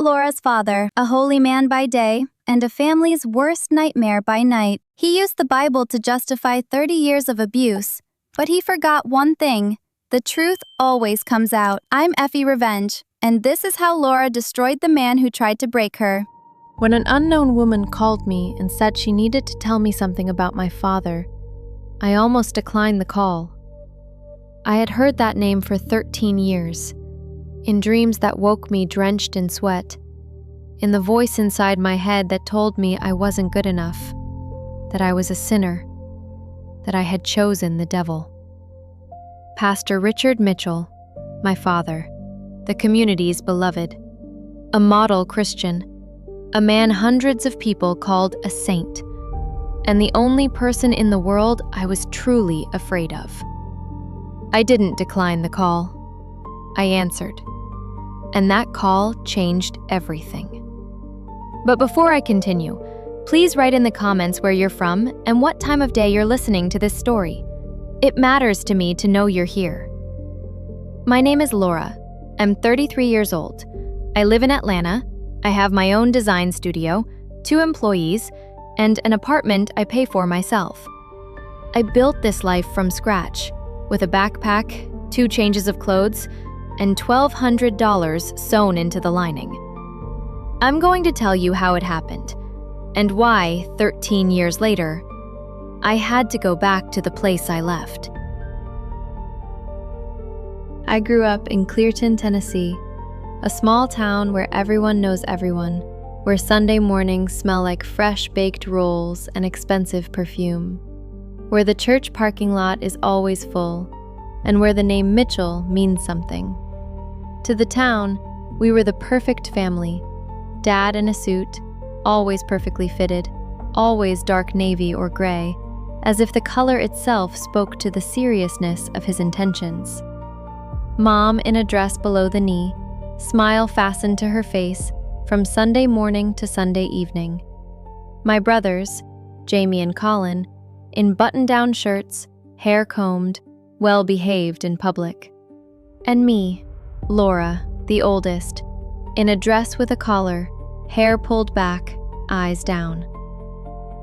Laura's father, a holy man by day, and a family's worst nightmare by night. He used the Bible to justify 30 years of abuse, but he forgot one thing. The truth always comes out. I'm Effy Revenge, and this is how Laura destroyed the man who tried to break her. When an unknown woman called me and said she needed to tell me something about my father, I almost declined the call. I had heard that name for 13 years, in dreams that woke me drenched in sweat, in the voice inside my head that told me I wasn't good enough, that I was a sinner, that I had chosen the devil. Pastor Richard Mitchell, my father, the community's beloved, a model Christian, a man hundreds of people called a saint, and the only person in the world I was truly afraid of. I didn't decline the call. I answered, and that call changed everything. But before I continue, please write in the comments where you're from and what time of day you're listening to this story. It matters to me to know you're here. My name is Laura. I'm 33 years old. I live in Atlanta. I have my own design studio, 2 employees, and an apartment I pay for myself. I built this life from scratch, with a backpack, 2 changes of clothes, and $1,200 sewn into the lining. I'm going to tell you how it happened, and why, 13 years later, I had to go back to the place I left. I grew up in Cleerton, Tennessee, a small town where everyone knows everyone, where Sunday mornings smell like fresh baked rolls and expensive perfume, where the church parking lot is always full, and where the name Mitchell means something. To the town, we were the perfect family. Dad in a suit, always perfectly fitted, always dark navy or gray, as if the color itself spoke to the seriousness of his intentions. Mom in a dress below the knee, smile fastened to her face from Sunday morning to Sunday evening. My brothers, Jamie and Colin, in button-down shirts, hair combed, well-behaved in public. And me, Laura, the oldest, in a dress with a collar, hair pulled back, eyes down.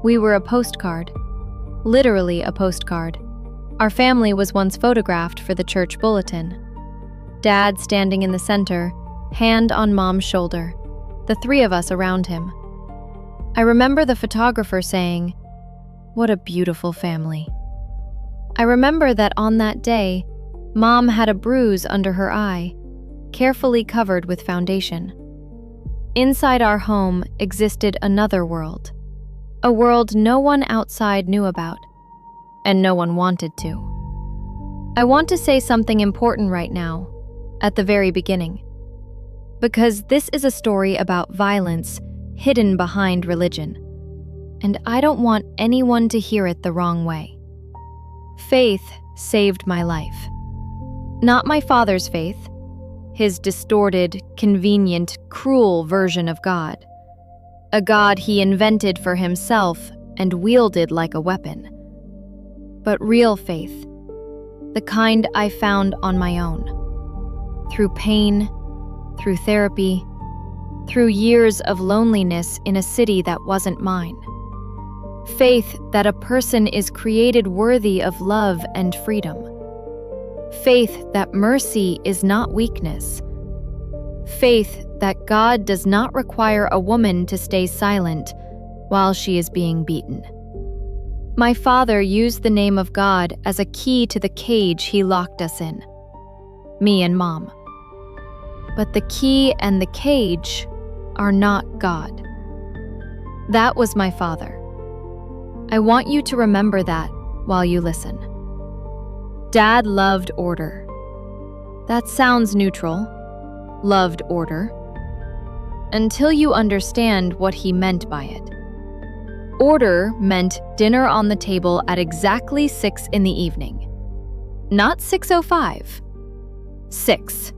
We were a postcard, literally a postcard. Our family was once photographed for the church bulletin. Dad standing in the center, hand on Mom's shoulder, the 3 of us around him. I remember the photographer saying, "What a beautiful family." I remember that on that day, Mom had a bruise under her eye, carefully covered with foundation. Inside our home existed another world, a world no one outside knew about, and no one wanted to. I want to say something important right now, at the very beginning, because this is a story about violence hidden behind religion, and I don't want anyone to hear it the wrong way. Faith saved my life. Not my father's faith, his distorted, convenient, cruel version of God. A God he invented for himself and wielded like a weapon. But real faith, the kind I found on my own. Through pain, through therapy, through years of loneliness in a city that wasn't mine. Faith that a person is created worthy of love and freedom. Faith that mercy is not weakness. Faith that God does not require a woman to stay silent while she is being beaten. My father used the name of God as a key to the cage he locked us in, me and Mom. But the key and the cage are not God. That was my father. I want you to remember that while you listen. Dad loved order. That sounds neutral. Loved order. Until you understand what he meant by it. Order meant dinner on the table at exactly 6 in the evening. Not 6:05. 6.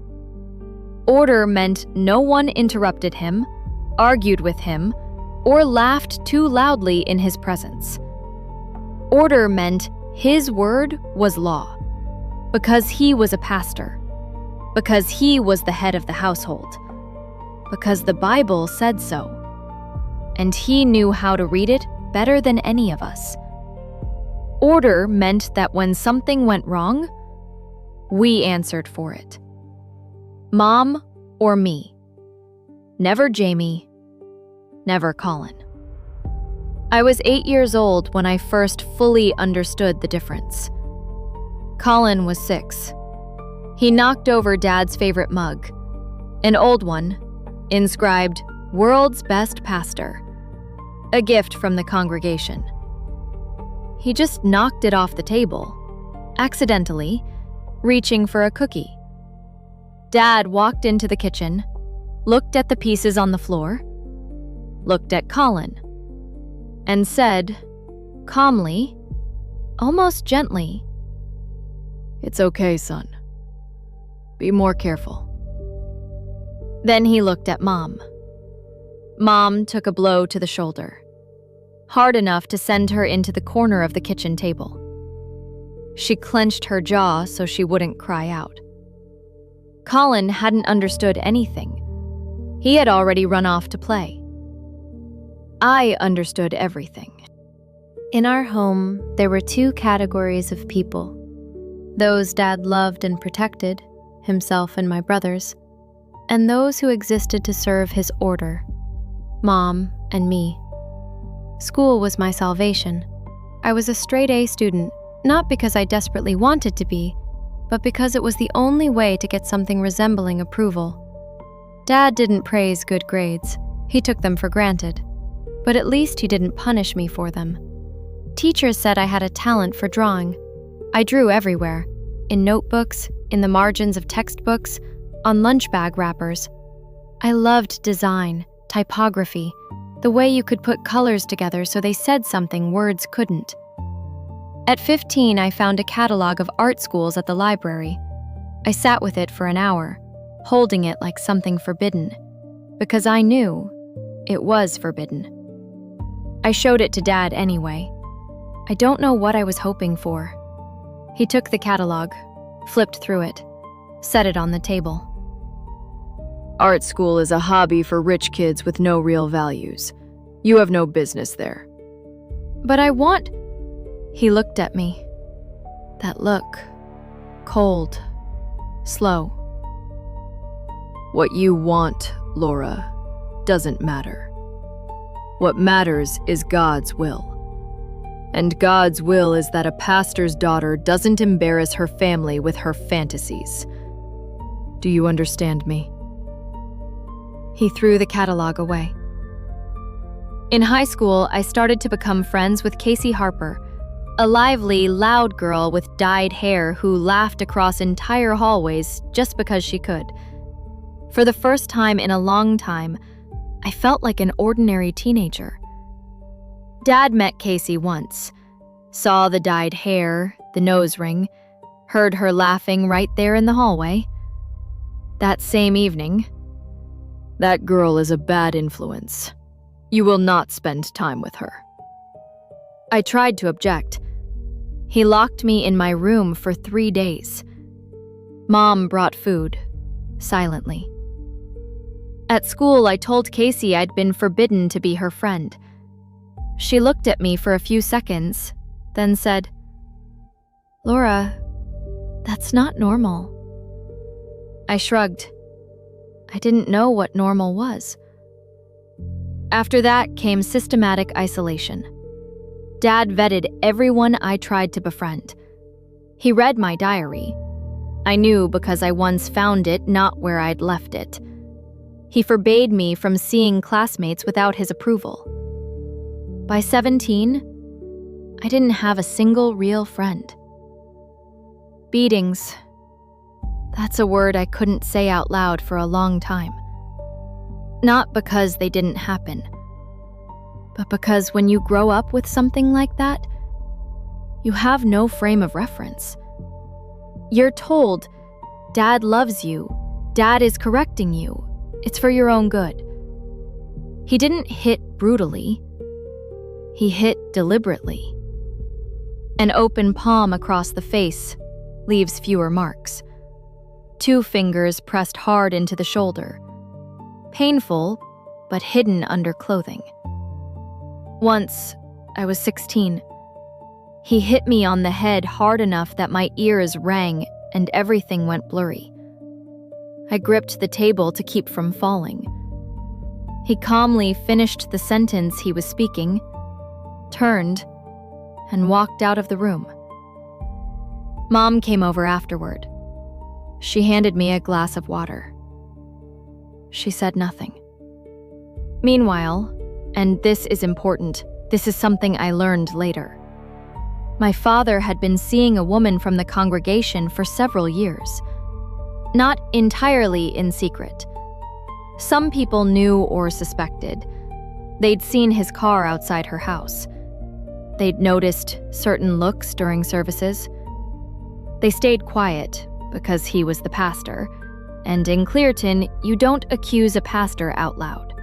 Order meant no one interrupted him, argued with him, or laughed too loudly in his presence. Order meant his word was law, because he was a pastor, because he was the head of the household. because the Bible said so. And he knew how to read it better than any of us. Order meant that when something went wrong, we answered for it. Mom or me. Never Jamie, never Colin. I was 8 years old when I first fully understood the difference. Colin was 6. He knocked over Dad's favorite mug, an old one, inscribed, "World's Best Pastor," a gift from the congregation. He just knocked it off the table, accidentally, reaching for a cookie. Dad walked into the kitchen, looked at the pieces on the floor, looked at Colin, and said, calmly, almost gently, "It's okay, son. Be more careful." Then he looked at Mom. Mom took a blow to the shoulder, hard enough to send her into the corner of the kitchen table. She clenched her jaw so she wouldn't cry out. Colin hadn't understood anything. He had already run off to play. I understood everything. In our home, there were 2 categories of people. Those Dad loved and protected, himself and my brothers, and those who existed to serve his order, Mom and me. School was my salvation. I was a straight A student, not because I desperately wanted to be, but because it was the only way to get something resembling approval. Dad didn't praise good grades. He took them for granted. But at least he didn't punish me for them. Teachers said I had a talent for drawing. I drew everywhere, in notebooks, in the margins of textbooks, on lunch bag wrappers. I loved design, typography, the way you could put colors together so they said something words couldn't. At 15, I found a catalog of art schools at the library. I sat with it for an hour, holding it like something forbidden, because I knew it was forbidden. I showed it to Dad anyway. I don't know what I was hoping for. He took the catalog, flipped through it, set it on the table. "Art school is a hobby for rich kids with no real values. You have no business there." "But I want..." He looked at me. That look, cold, slow. "What you want, Laura, doesn't matter. What matters is God's will. And God's will is that a pastor's daughter doesn't embarrass her family with her fantasies. Do you understand me?" He threw the catalog away. In high school, I started to become friends with Casey Harper, a lively, loud girl with dyed hair who laughed across entire hallways just because she could. For the first time in a long time, I felt like an ordinary teenager. Dad met Casey once, saw the dyed hair, the nose ring, heard her laughing right there in the hallway. That same evening, "That girl is a bad influence. You will not spend time with her." I tried to object. He locked me in my room for 3 days. Mom brought food, silently. At school, I told Casey I'd been forbidden to be her friend. She looked at me for a few seconds, then said, "Laura, that's not normal." I shrugged. I didn't know what normal was. After that came systematic isolation. Dad vetted everyone I tried to befriend. He read my diary. I knew because I once found it not where I'd left it. He forbade me from seeing classmates without his approval. By 17, I didn't have a single real friend. Beatings. That's a word I couldn't say out loud for a long time. Not because they didn't happen, but because when you grow up with something like that, you have no frame of reference. You're told, Dad loves you, Dad is correcting you, it's for your own good. He didn't hit brutally. He hit deliberately. An open palm across the face leaves fewer marks. 2 fingers pressed hard into the shoulder. painful, but hidden under clothing. Once, I was 16. He hit me on the head hard enough that my ears rang and everything went blurry. I gripped the table to keep from falling. He calmly finished the sentence he was speaking, turned, and walked out of the room. Mom came over afterward. She handed me a glass of water. She said nothing. Meanwhile, and this is important, this is something I learned later, my father had been seeing a woman from the congregation for several years. Not entirely in secret. Some people knew or suspected. They'd seen his car outside her house. They'd noticed certain looks during services. They stayed quiet because he was the pastor, and in Cleerton, you don't accuse a pastor out loud.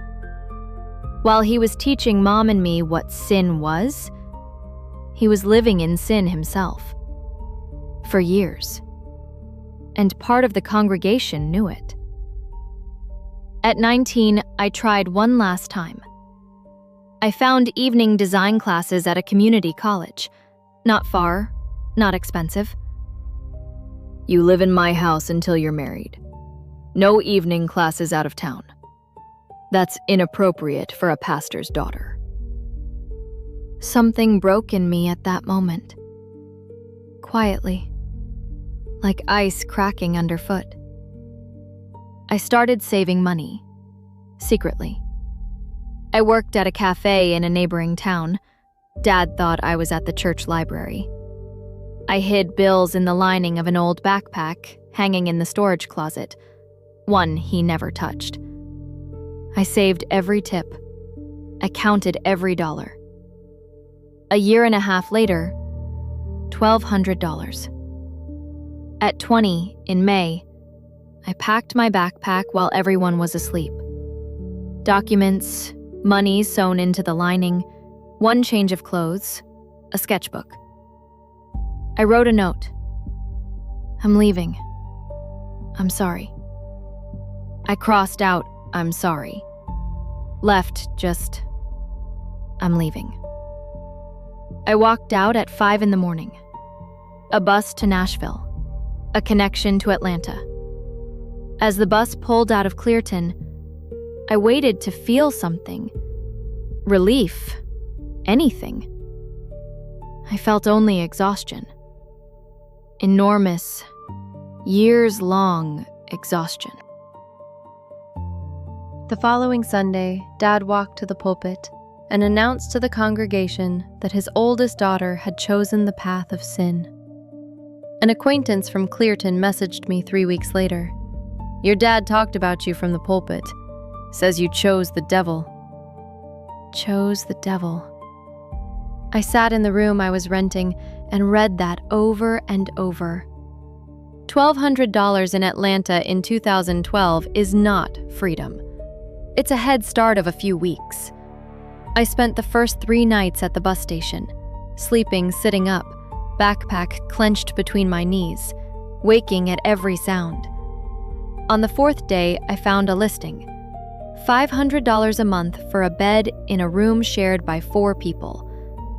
While he was teaching Mom and me what sin was, he was living in sin himself. For years. And part of the congregation knew it. At 19, I tried one last time. I found evening design classes at a community college. Not far, not expensive. You live in my house until you're married. No evening classes out of town. That's inappropriate for a pastor's daughter. Something broke in me at that moment. Quietly, like ice cracking underfoot. I started saving money, secretly. I worked at a cafe in a neighboring town. Dad thought I was at the church library. I hid bills in the lining of an old backpack hanging in the storage closet, one he never touched. I saved every tip. I counted every dollar. A year and a half later, $1,200. At 20, in May, I packed my backpack while everyone was asleep. Documents, money sewn into the lining, one change of clothes, a sketchbook. I wrote a note. I'm leaving. I'm sorry. I crossed out, I'm sorry. Left just, I'm leaving. I walked out at 5 in the morning. A bus to Nashville. A connection to Atlanta. As the bus pulled out of Cleerton, I waited to feel something. Relief. Anything. I felt only exhaustion. Enormous, years-long exhaustion. The following Sunday, Dad walked to the pulpit and announced to the congregation that his oldest daughter had chosen the path of sin. An acquaintance from Cleerton messaged me 3 weeks later. Your dad talked about you from the pulpit. Says you chose the devil. Chose the devil. I sat in the room I was renting and read that over and over. $1,200 in Atlanta in 2012 is not freedom. It's a head start of a few weeks. I spent the first 3 nights at the bus station, sleeping sitting up, backpack clenched between my knees, waking at every sound. On the 4th day, I found a listing. $500 a month for a bed in a room shared by 4 people,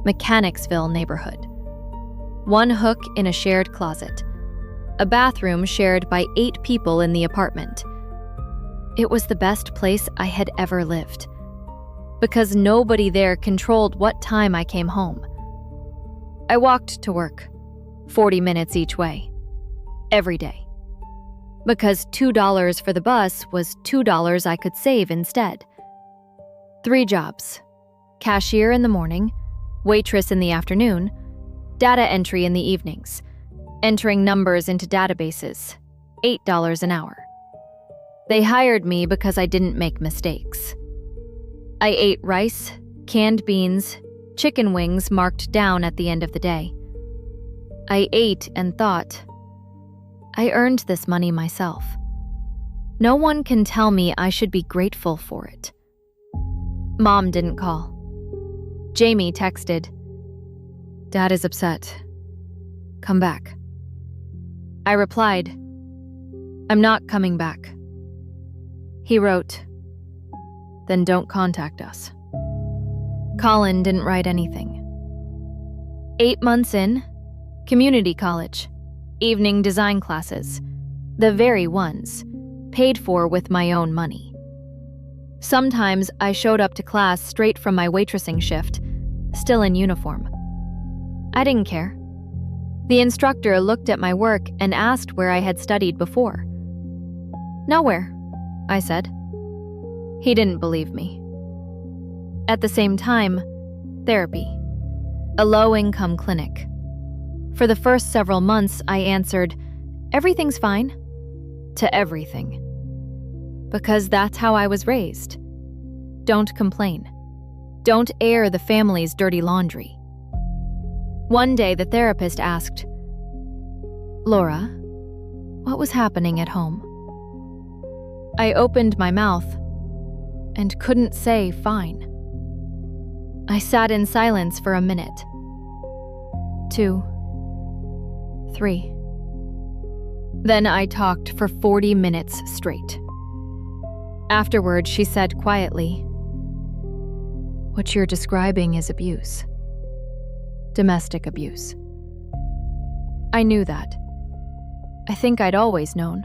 Mechanicsville neighborhood. 1 hook in a shared closet. A bathroom shared by 8 people in the apartment. It was the best place I had ever lived, because nobody there controlled what time I came home. I walked to work, 40 minutes each way, every day, because $2 for the bus was $2 I could save instead. 3 jobs: cashier in the morning, waitress in the afternoon, data entry in the evenings, entering numbers into databases, $8 an hour. They hired me because I didn't make mistakes. I ate rice, canned beans, chicken wings marked down at the end of the day. I ate and thought, I earned this money myself. No one can tell me I should be grateful for it. Mom didn't call. Jamie texted, Dad is upset. Come back. I replied, I'm not coming back. He wrote, then don't contact us. Colin didn't write anything. 8 months in, community college, evening design classes, the very ones, paid for with my own money. Sometimes I showed up to class straight from my waitressing shift, still in uniform. I didn't care. The instructor looked at my work and asked where I had studied before. Nowhere, I said. He didn't believe me. At the same time, therapy, a low-income clinic. For the first several months, I answered, "Everything's fine," to everything. Because that's how I was raised. Don't complain. Don't air the family's dirty laundry. One day, the therapist asked, "Laura, what was happening at home?" I opened my mouth and couldn't say fine. I sat in silence for a minute. 2, 3. Then I talked for 40 minutes straight. Afterward, she said quietly, "What you're describing is abuse. Domestic abuse." I knew that. I think I'd always known.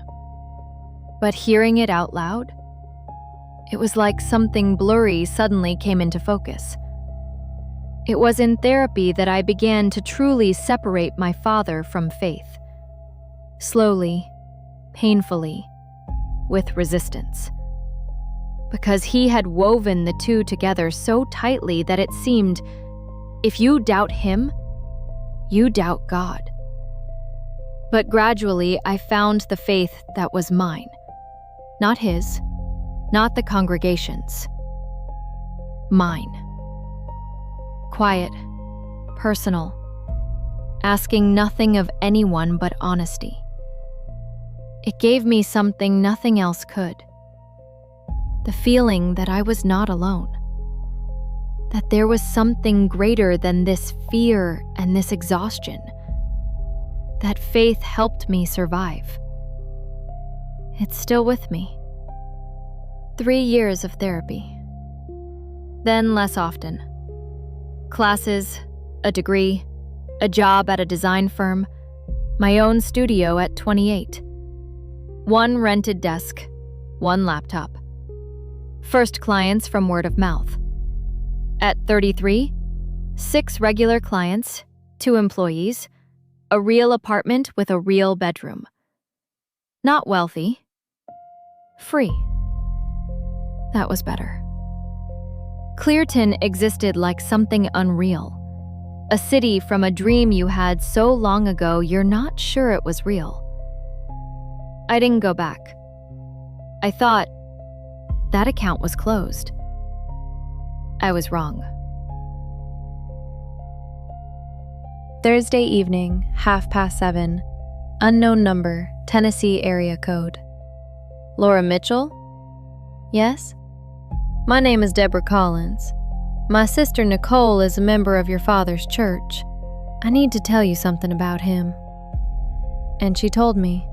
But hearing it out loud, it was like something blurry suddenly came into focus. It was in therapy that I began to truly separate my father from Faith. Slowly, painfully, with resistance. Because he had woven the two together so tightly that it seemed, if you doubt him, you doubt God. But gradually, I found the faith that was mine. Not his, not the congregation's. Mine. Quiet, personal, asking nothing of anyone but honesty. It gave me something nothing else could. The feeling that I was not alone. That there was something greater than this fear and this exhaustion. That faith helped me survive. It's still with me. 3 years of therapy. Then less often. Classes, a degree, a job at a design firm, my own studio at 28. 1 rented desk, 1 laptop. First clients from word of mouth. At 33, 6 regular clients, 2 employees, a real apartment with a real bedroom. Not wealthy. Free. That was better. Cleerton existed like something unreal. A city from a dream you had so long ago you're not sure it was real. I didn't go back. I thought that account was closed. I was wrong. Thursday evening, 7:30. Unknown number, Tennessee area code. Laura Mitchell? Yes? My name is Deborah Collins. My sister Nicole is a member of your father's church. I need to tell you something about him. And she told me.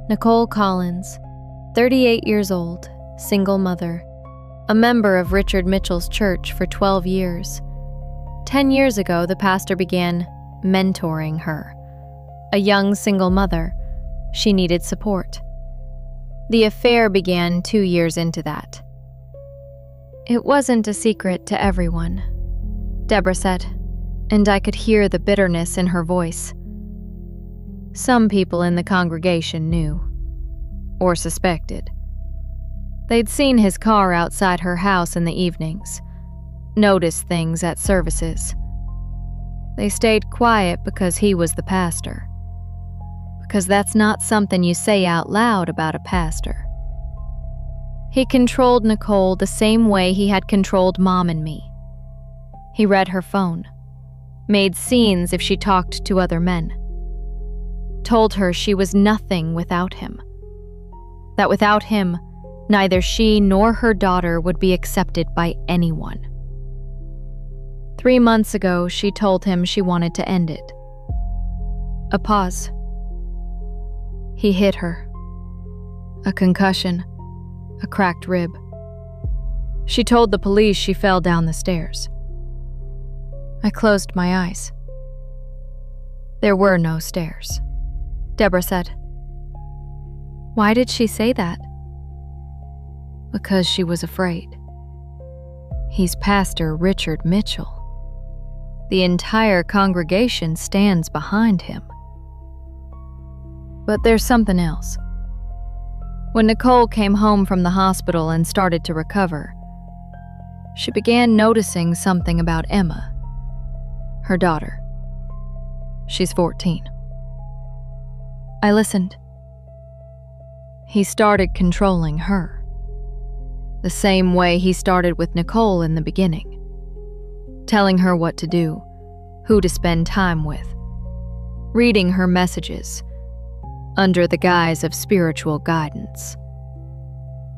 Nicole Collins, 38 years old, single mother, a member of Richard Mitchell's church for 12 years. 10 years ago, the pastor began mentoring her. A young single mother, she needed support. The affair began 2 years into that. It wasn't a secret to everyone, Deborah said, and I could hear the bitterness in her voice. Some people in the congregation knew, or suspected. They'd seen his car outside her house in the evenings, noticed things at services. They stayed quiet because he was the pastor. Because that's not something you say out loud about a pastor. He controlled Nicole the same way he had controlled Mom and me. He read her phone, made scenes if she talked to other men, told her she was nothing without him, that without him, neither she nor her daughter would be accepted by anyone. 3 months ago, she told him she wanted to end it. A pause. He hit her. A concussion. A cracked rib. She told the police she fell down the stairs. I closed my eyes. There were no stairs. Deborah said. Why did she say that? Because she was afraid. He's Pastor Richard Mitchell. The entire congregation stands behind him. But there's something else. When Nicole came home from the hospital and started to recover, she began noticing something about Emma, her daughter. She's 14. I listened. He started controlling her, the same way he started with Nicole in the beginning, telling her what to do, who to spend time with, reading her messages, under the guise of spiritual guidance.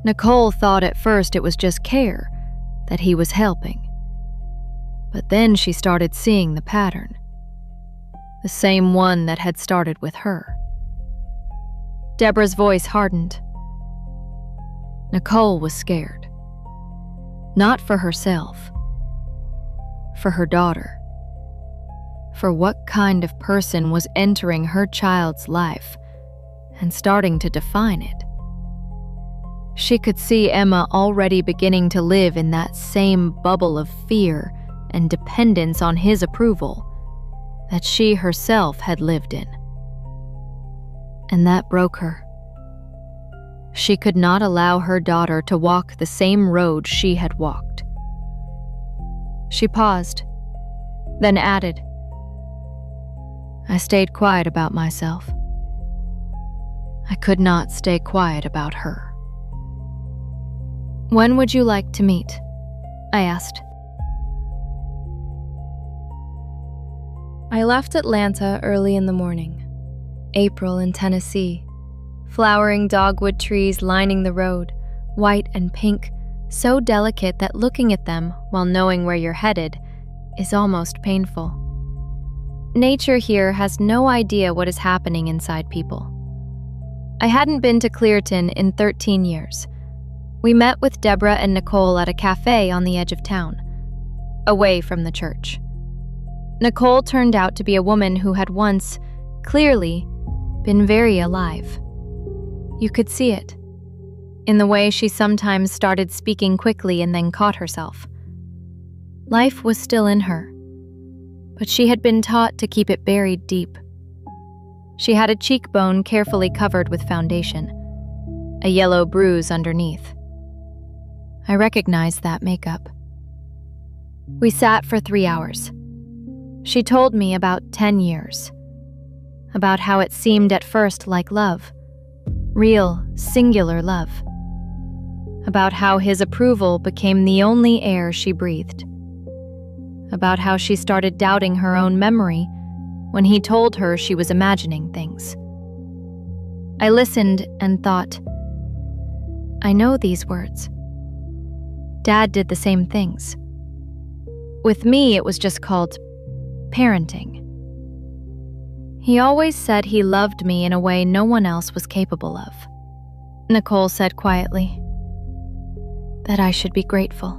Nicole thought at first it was just care, that he was helping. But then she started seeing the pattern, the same one that had started with her. Deborah's voice hardened. Nicole was scared. Not for herself, for her daughter. For what kind of person was entering her child's life and starting to define it. She could see Emma already beginning to live in that same bubble of fear and dependence on his approval that she herself had lived in. And that broke her. She could not allow her daughter to walk the same road she had walked. She paused, then added, I stayed quiet about myself. I could not stay quiet about her. When would you like to meet? I asked. I left Atlanta early in the morning. April in Tennessee. Flowering dogwood trees lining the road, white and pink, so delicate that looking at them while knowing where you're headed is almost painful. Nature here has no idea what is happening inside people. I hadn't been to Cleerton in 13 years. We met with Deborah and Nicole at a cafe on the edge of town, away from the church. Nicole turned out to be a woman who had once, clearly, been very alive. You could see it, in the way she sometimes started speaking quickly and then caught herself. Life was still in her, but she had been taught to keep it buried deep. She had a cheekbone carefully covered with foundation, a yellow bruise underneath. I recognized that makeup. We sat for 3 hours. She told me about 10 years, about how it seemed at first like love, real, singular love, about how his approval became the only air she breathed, about how she started doubting her own memory when he told her she was imagining things. I listened and thought, I know these words. Dad did the same things. With me, it was just called parenting. He always said he loved me in a way no one else was capable of. Nicole said quietly, that I should be grateful.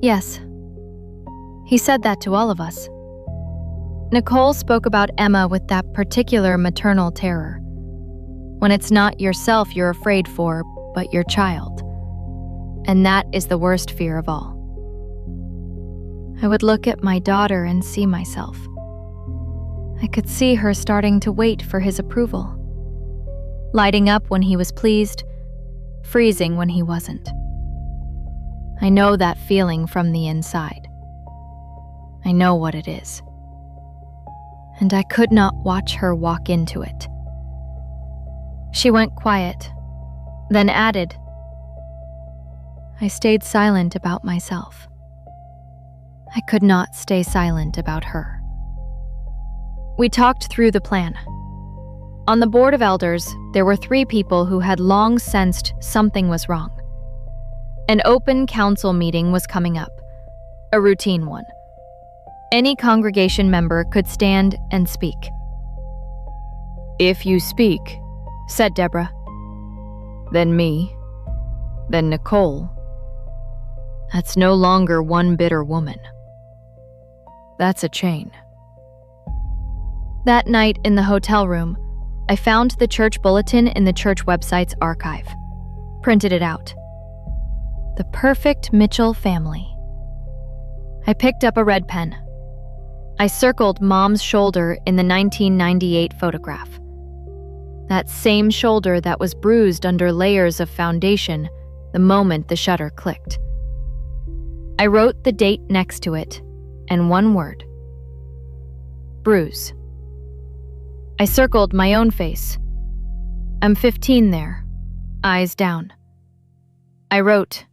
Yes, he said that to all of us. Nicole spoke about Emma with that particular maternal terror, when it's not yourself you're afraid for, but your child. And that is the worst fear of all. I would look at my daughter and see myself. I could see her starting to wait for his approval, lighting up when he was pleased, freezing when he wasn't. I know that feeling from the inside. I know what it is. And I could not watch her walk into it. She went quiet, then added, I stayed silent about myself. I could not stay silent about her. We talked through the plan. On the board of elders, there were 3 people who had long sensed something was wrong. An open council meeting was coming up, a routine one. Any congregation member could stand and speak. If you speak, said Deborah, then me, then Nicole, That's no longer one bitter woman. That's a chain. That night in the hotel room, I found the church bulletin in the church website's archive. Printed it out. The perfect Mitchell family. I picked up a red pen. I circled Mom's shoulder in the 1998 photograph. That same shoulder that was bruised under layers of foundation the moment the shutter clicked. I wrote the date next to it, and one word. Bruise. I circled my own face. I'm 15 there, eyes down. I wrote,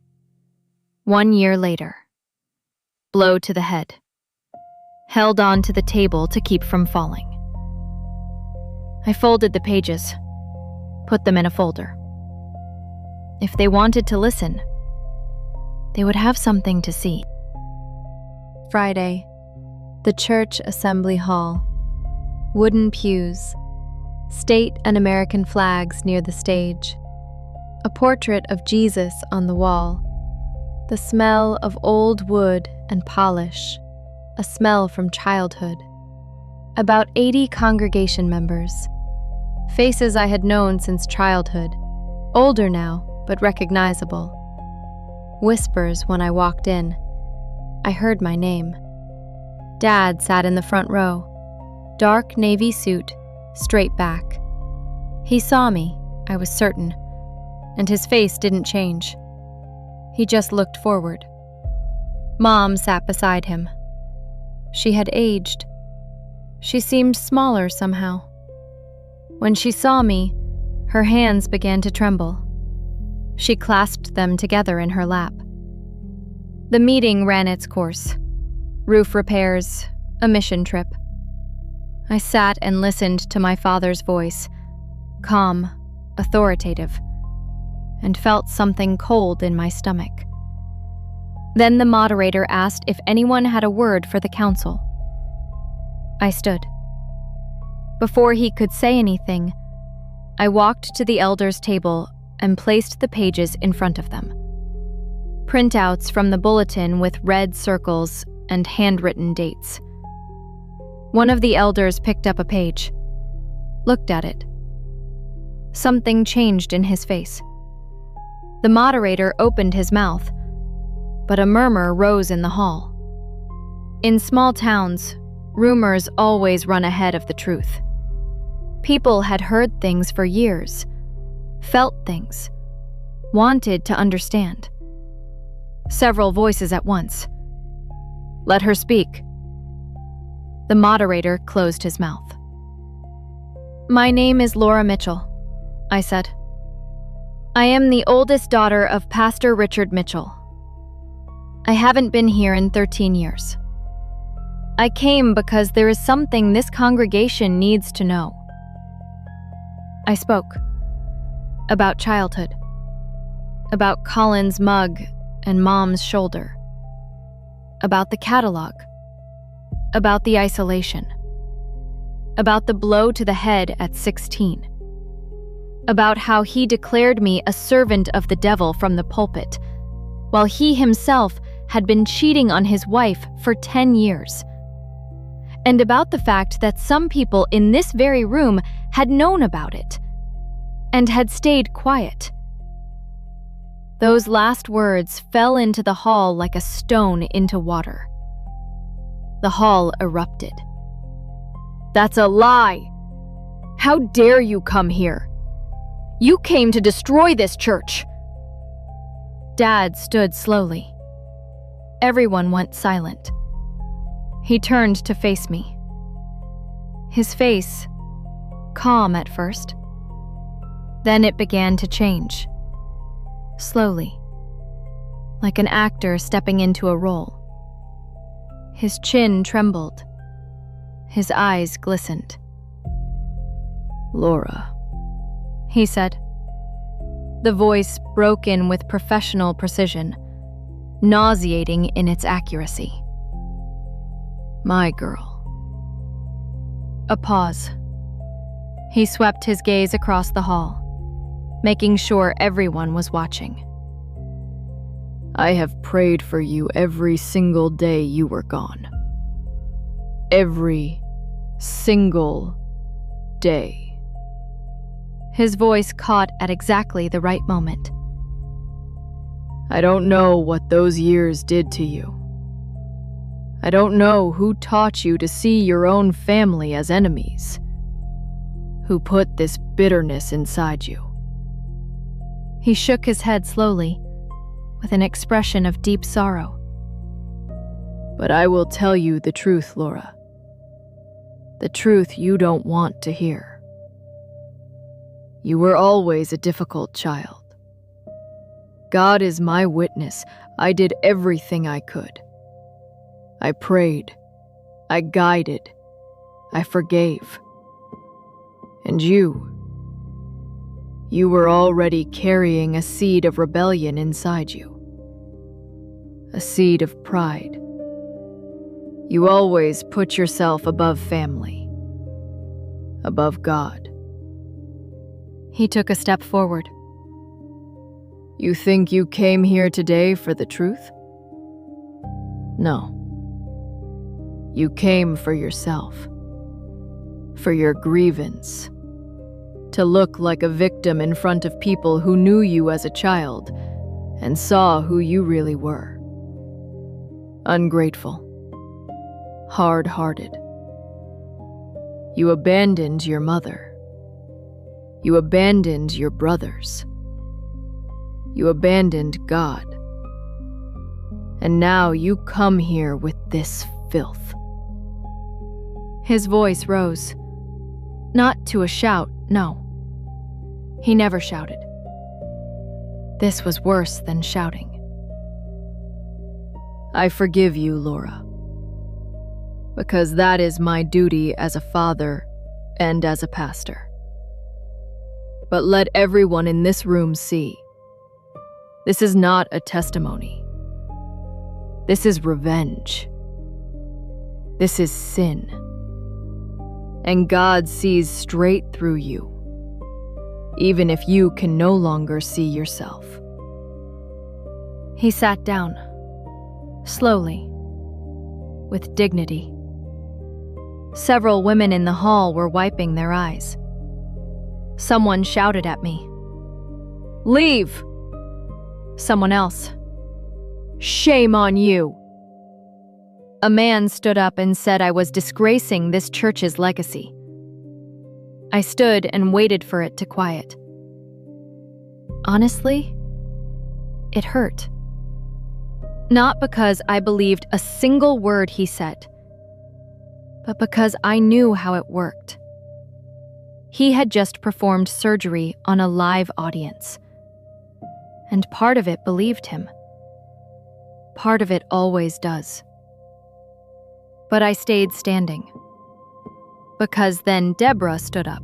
1 year later. Blow to the head. Held on to the table to keep from falling. I folded the pages, put them in a folder. If they wanted to listen, they would have something to see. Friday, the church assembly hall. Wooden pews, state and American flags near the stage. A portrait of Jesus on the wall. The smell of old wood and polish, a smell from childhood. About 80 congregation members. Faces I had known since childhood, older now, but recognizable. Whispers when I walked in. I heard my name. Dad sat in the front row. Dark navy suit, straight back. He saw me, I was certain, and his face didn't change. He just looked forward. Mom sat beside him. She had aged. She seemed smaller somehow. When she saw me, her hands began to tremble. She clasped them together in her lap. The meeting ran its course. Roof repairs, a mission trip. I sat and listened to my father's voice, calm, authoritative, and felt something cold in my stomach. Then the moderator asked if anyone had a word for the council. I stood. Before he could say anything, I walked to the elders' table and placed the pages in front of them. Printouts from the bulletin with red circles and handwritten dates. One of the elders picked up a page, looked at it. Something changed in his face. The moderator opened his mouth, but a murmur rose in the hall. In small towns, rumors always run ahead of the truth. People had heard things for years, felt things, wanted to understand. Several voices at once. Let her speak. The moderator closed his mouth. My name is Laura Mitchell, I said. I am the oldest daughter of Pastor Richard Mitchell. I haven't been here in 13 years. I came because there is something this congregation needs to know. I spoke. About childhood. About Colin's mug and Mom's shoulder. About the catalog. About the isolation. About the blow to the head at 16. About how he declared me a servant of the devil from the pulpit, while he himself had been cheating on his wife for 10 years. And about the fact that some people in this very room had known about it, and had stayed quiet. Those last words fell into the hall like a stone into water. The hall erupted. That's a lie! How dare you come here? You came to destroy this church! Dad stood slowly. Everyone went silent. He turned to face me. His face, calm at first. Then it began to change. Slowly. Like an actor stepping into a role. His chin trembled. His eyes glistened. Laura, he said. The voice broke in with professional precision, nauseating in its accuracy. My girl. A pause. He swept his gaze across the hall, making sure everyone was watching. I have prayed for you every single day you were gone. Every single day." His voice caught at exactly the right moment. "I don't know what those years did to you. I don't know who taught you to see your own family as enemies, who put this bitterness inside you." He shook his head slowly, with an expression of deep sorrow. "But I will tell you the truth, Laura. The truth you don't want to hear. You were always a difficult child. God is my witness. I did everything I could. I prayed. I guided. I forgave. And you were already carrying a seed of rebellion inside you. A seed of pride. You always put yourself above family, above God." He took a step forward. "You think you came here today for the truth? No. You came for yourself, for your grievance, to look like a victim in front of people who knew you as a child and saw who you really were. Ungrateful, hard-hearted. You abandoned your mother. You abandoned your brothers. You abandoned God. And now you come here with this filth." His voice rose. Not to a shout, no. He never shouted. This was worse than shouting. "I forgive you, Laura, because that is my duty as a father and as a pastor. But let everyone in this room see, this is not a testimony. This is revenge. This is sin. And God sees straight through you, even if you can no longer see yourself." He sat down, slowly, with dignity. Several women in the hall were wiping their eyes. Someone shouted at me, "Leave!" Someone else, "Shame on you!" A man stood up and said I was disgracing this church's legacy. I stood and waited for it to quiet. Honestly, it hurt. Not because I believed a single word he said, but because I knew how it worked. He had just performed surgery on a live audience, and part of it believed him. Part of it always does. But I stayed standing, because then Deborah stood up.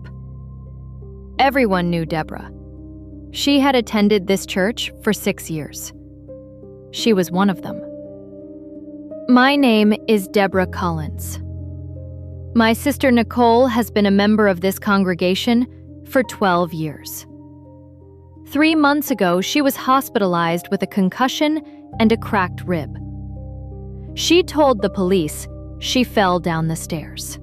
Everyone knew Deborah. She had attended this church for 6 years. She was one of them. My name is Deborah Collins. My sister Nicole has been a member of this congregation for 12 years. 3 months ago, she was hospitalized with a concussion and a cracked rib. She told the police she fell down the stairs.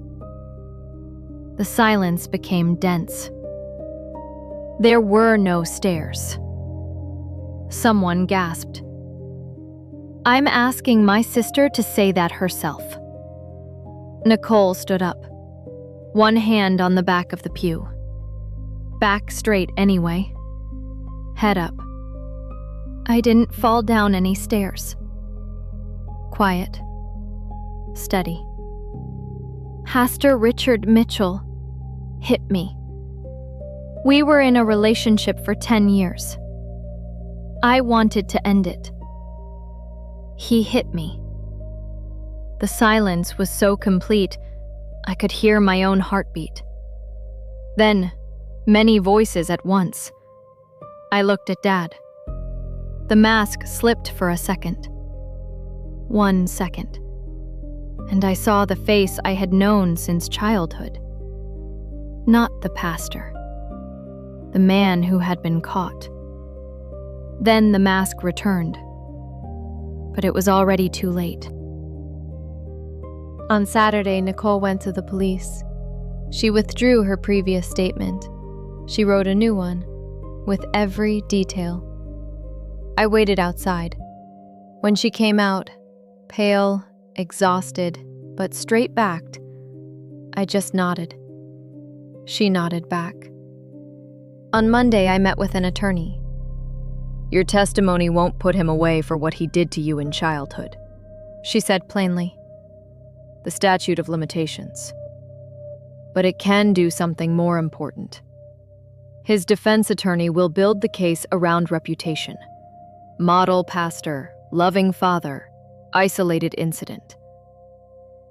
The silence became dense. There were no stairs. Someone gasped. I'm asking my sister to say that herself. Nicole stood up, one hand on the back of the pew. Back straight anyway. Head up. I didn't fall down any stairs. Quiet. Steady. Pastor Richard Mitchell hit me. We were in a relationship for 10 years. I wanted to end it. He hit me. The silence was so complete, I could hear my own heartbeat. Then, many voices at once. I looked at Dad. The mask slipped for a second. 1 second. And I saw the face I had known since childhood. Not the pastor. The man who had been caught. Then the mask returned. but it was already too late. On Saturday, Nicole went to the police. She withdrew her previous statement. She wrote a new one, with every detail. I waited outside. When she came out, pale, exhausted, but straight-backed, I just nodded. She nodded back. On Monday, I met with an attorney. Your testimony won't put him away for what he did to you in childhood, She said plainly. the statute of limitations. But it can do something more important. His defense attorney will build the case around reputation. Model pastor, loving father, isolated incident.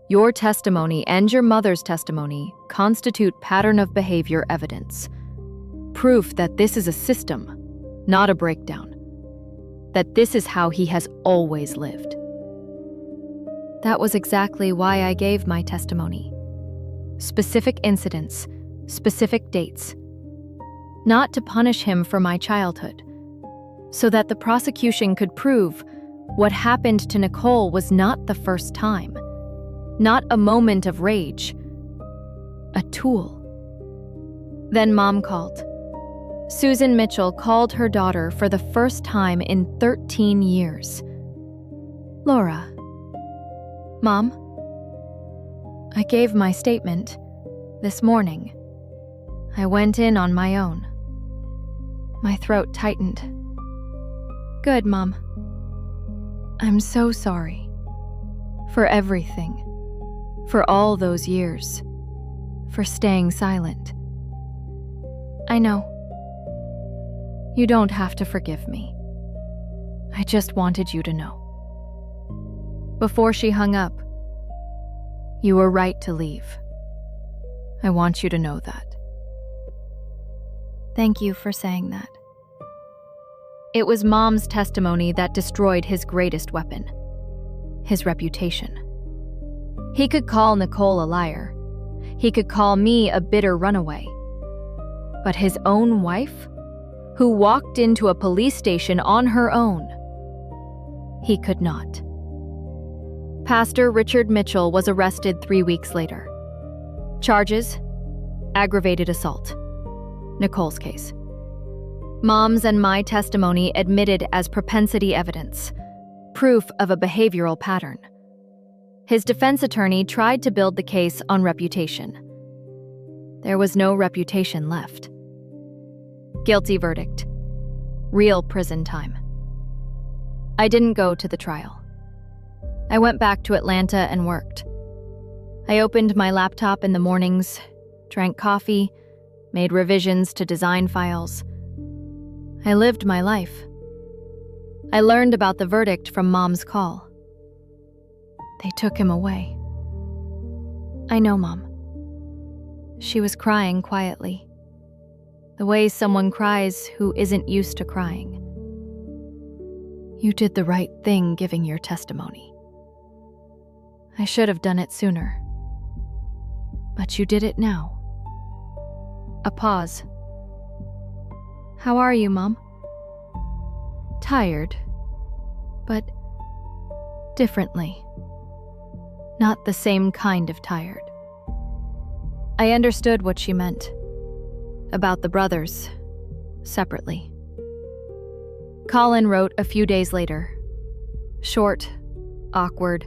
Your testimony and your mother's testimony constitute pattern of behavior evidence. Proof that this is a system, not a breakdown. That this is how he has always lived. That was exactly why I gave my testimony. Specific incidents, specific dates. Not to punish him for my childhood, so that the prosecution could prove what happened to Nicole was not the first time, not a moment of rage, a tool. Then Mom called. Susan Mitchell called her daughter for the first time in 13 years. Laura. Mom, I gave my statement this morning. I went in on my own. My throat tightened. Good, Mom. I'm so sorry. For everything. For all those years. For staying silent. I know. You don't have to forgive me. I just wanted you to know. Before she hung up, you were right to leave. I want you to know that. Thank you for saying that. It was Mom's testimony that destroyed his greatest weapon, his reputation. He could call Nicole a liar. He could call me a bitter runaway. But his own wife, who walked into a police station on her own, he could not. Pastor Richard Mitchell was arrested 3 weeks later. Charges: aggravated assault. Nicole's case. Mom's and my testimony admitted as propensity evidence, proof of a behavioral pattern. His defense attorney tried to build the case on reputation. There was no reputation left. Guilty verdict. Real prison time. I didn't go to the trial. I went back to Atlanta and worked. I opened my laptop in the mornings, drank coffee, made revisions to design files. I lived my life. I learned about the verdict from Mom's call. They took him away. I know, Mom. She was crying quietly, the way someone cries who isn't used to crying. You did the right thing giving your testimony. I should have done it sooner. But you did it now. A pause. How are you, Mom? Tired, but differently. Not the same kind of tired. I understood what she meant. About the brothers, separately. Colin wrote a few days later. Short, awkward,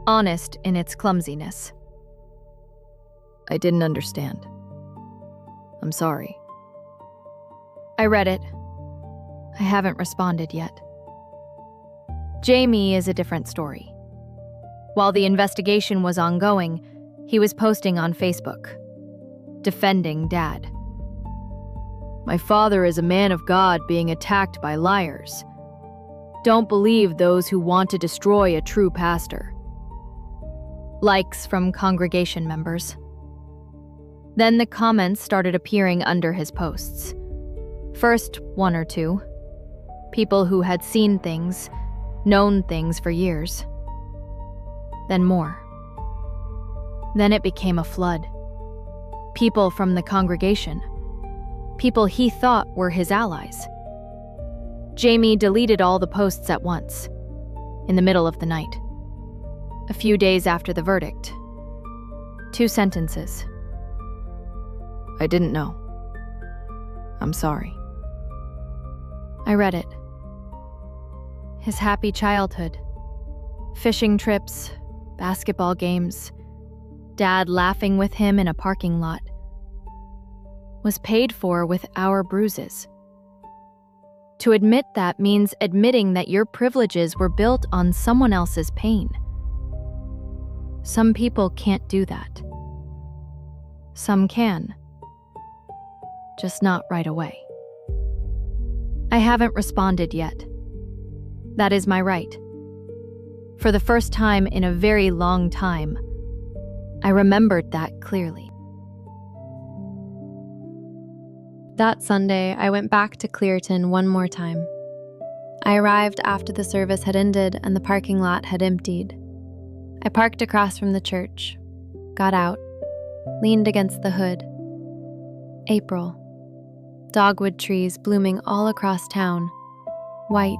honest in its clumsiness. I didn't understand. I'm sorry. I read it. I haven't responded yet. Jamie is a different story. While the investigation was ongoing, he was posting on Facebook, defending Dad. My father is a man of God being attacked by liars. Don't believe those who want to destroy a true pastor. Likes from congregation members. Then the comments started appearing under his posts. First, 1 or 2. People who had seen things, known things for years. Then more. Then it became a flood. People from the congregation. People he thought were his allies. Jamie deleted all the posts at once. in the middle of the night. A few days after the verdict. 2 sentences. I didn't know. I'm sorry. I read it. His happy childhood. Fishing trips, basketball games, Dad laughing with him in a parking lot. Was paid for with our bruises. To admit that means admitting that your privileges were built on someone else's pain. Some people can't do that. Some can. Just not right away. I haven't responded yet. That is my right. For the first time in a very long time, I remembered that clearly. That Sunday, I went back to Cleerton one more time. I arrived after the service had ended and the parking lot had emptied. I parked across from the church, got out, leaned against the hood. April. Dogwood trees blooming all across town. White,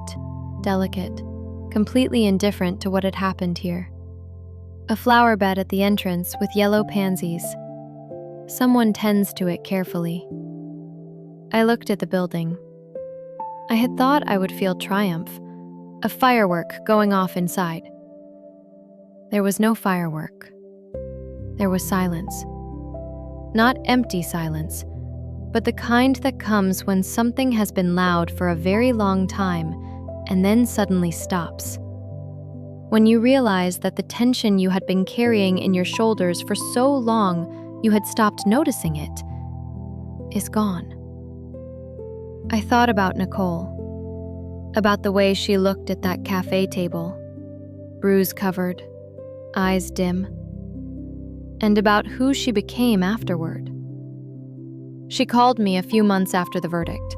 delicate, completely indifferent to what had happened here. A flower bed at the entrance with yellow pansies. Someone tends to it carefully. I looked at the building. I had thought I would feel triumph, a firework going off inside. There was no firework. There was silence. Not empty silence, but the kind that comes when something has been loud for a very long time and then suddenly stops. When you realize that the tension you had been carrying in your shoulders for so long you had stopped noticing it is gone. I thought about Nicole, about the way she looked at that cafe table, bruise-covered, eyes dim, and about who she became afterward. She called me a few months after the verdict.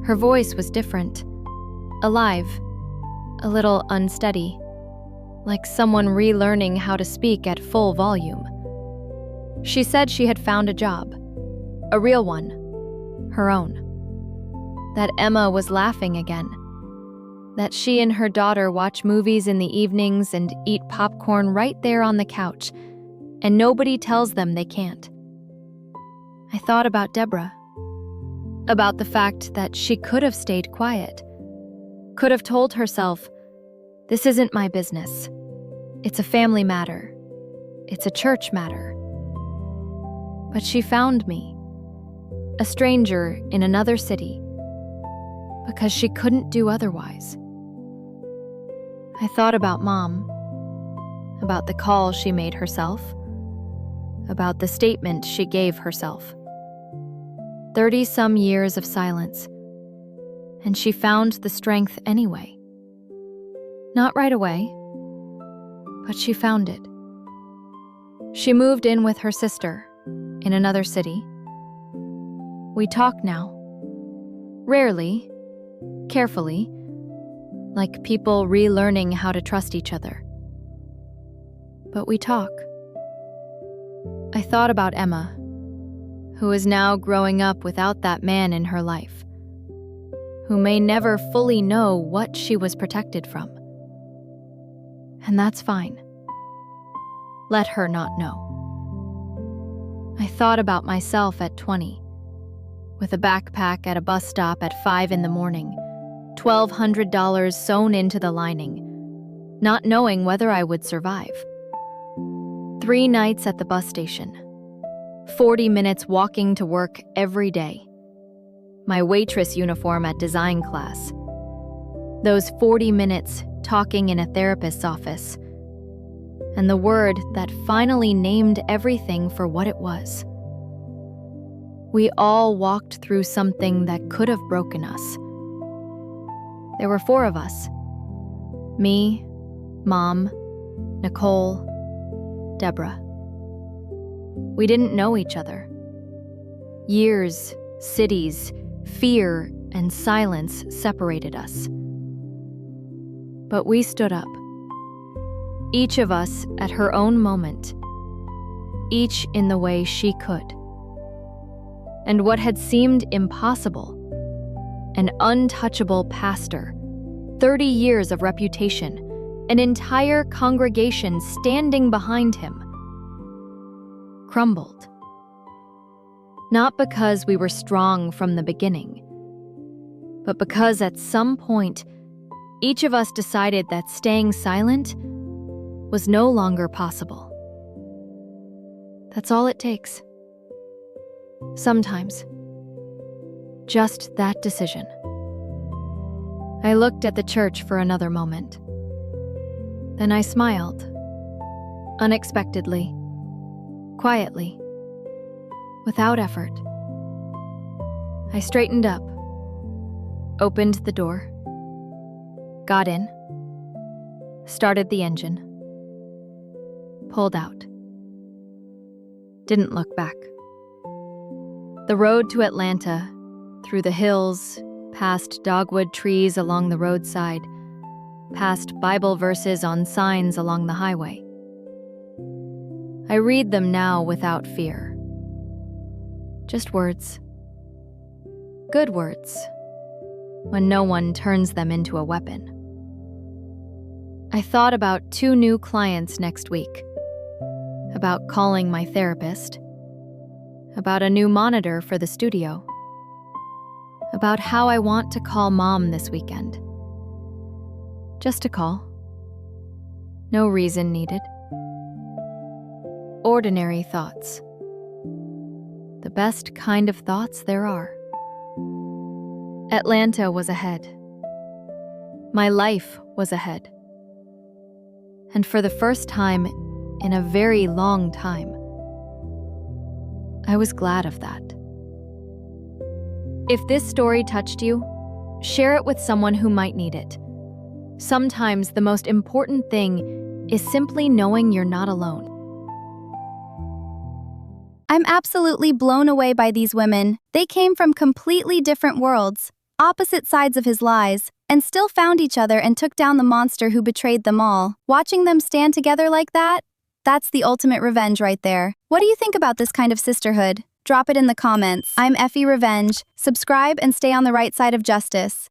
Her voice was different, alive, a little unsteady, like someone relearning how to speak at full volume. She said she had found a job, a real one, her own. That Emma was laughing again, that she and her daughter watch movies in the evenings and eat popcorn right there on the couch, and nobody tells them they can't. I thought about Deborah, about the fact that she could have stayed quiet, could have told herself, this isn't my business. It's a family matter. It's a church matter. But she found me, a stranger in another city, because she couldn't do otherwise. I thought about Mom, about the call she made herself, about the statement she gave herself. 30-some years of silence, and she found the strength anyway. Not right away, but she found it. She moved in with her sister in another city. We talk now. Rarely, carefully, like people relearning how to trust each other. But we talk. I thought about Emma, who is now growing up without that man in her life, who may never fully know what she was protected from. And that's fine. Let her not know. I thought about myself at 20, with a backpack at a bus stop at 5 in the morning, $1,200 sewn into the lining, not knowing whether I would survive. 3 nights at the bus station, 40 minutes walking to work every day, my waitress uniform at design class, those 40 minutes talking in a therapist's office, and the word that finally named everything for what it was. We all walked through something that could have broken us. There were 4 of us. Me, Mom, Nicole, Deborah. We didn't know each other. Years, cities, fear, and silence separated us. But we stood up. Each of us at her own moment, each in the way she could. And what had seemed impossible, an untouchable pastor, 30 years of reputation, an entire congregation standing behind him, crumbled. Not because we were strong from the beginning, but because at some point, each of us decided that staying silent was no longer possible. That's all it takes. Sometimes. Just that decision. I looked at the church for another moment. Then I smiled. Unexpectedly. Quietly. Without effort. I straightened up. Opened the door. Got in. Started the engine. Pulled out. Didn't look back. The road to Atlanta, through the hills, past dogwood trees along the roadside, past Bible verses on signs along the highway. I read them now without fear. Just words. Good words, when no one turns them into a weapon. I thought about 2 new clients next week, about calling my therapist, about a new monitor for the studio, about how I want to call Mom this weekend. Just a call. No reason needed. Ordinary thoughts. The best kind of thoughts there are. Atlanta was ahead. My life was ahead. And for the first time in a very long time, I was glad of that. If this story touched you, share it with someone who might need it. Sometimes the most important thing is simply knowing you're not alone. I'm absolutely blown away by these women. They came from completely different worlds, opposite sides of his lies, and still found each other and took down the monster who betrayed them all. Watching them stand together like that, that's the ultimate revenge right there. What do you think about this kind of sisterhood? Drop it in the comments. I'm Effy Revenge. Subscribe and stay on the right side of justice.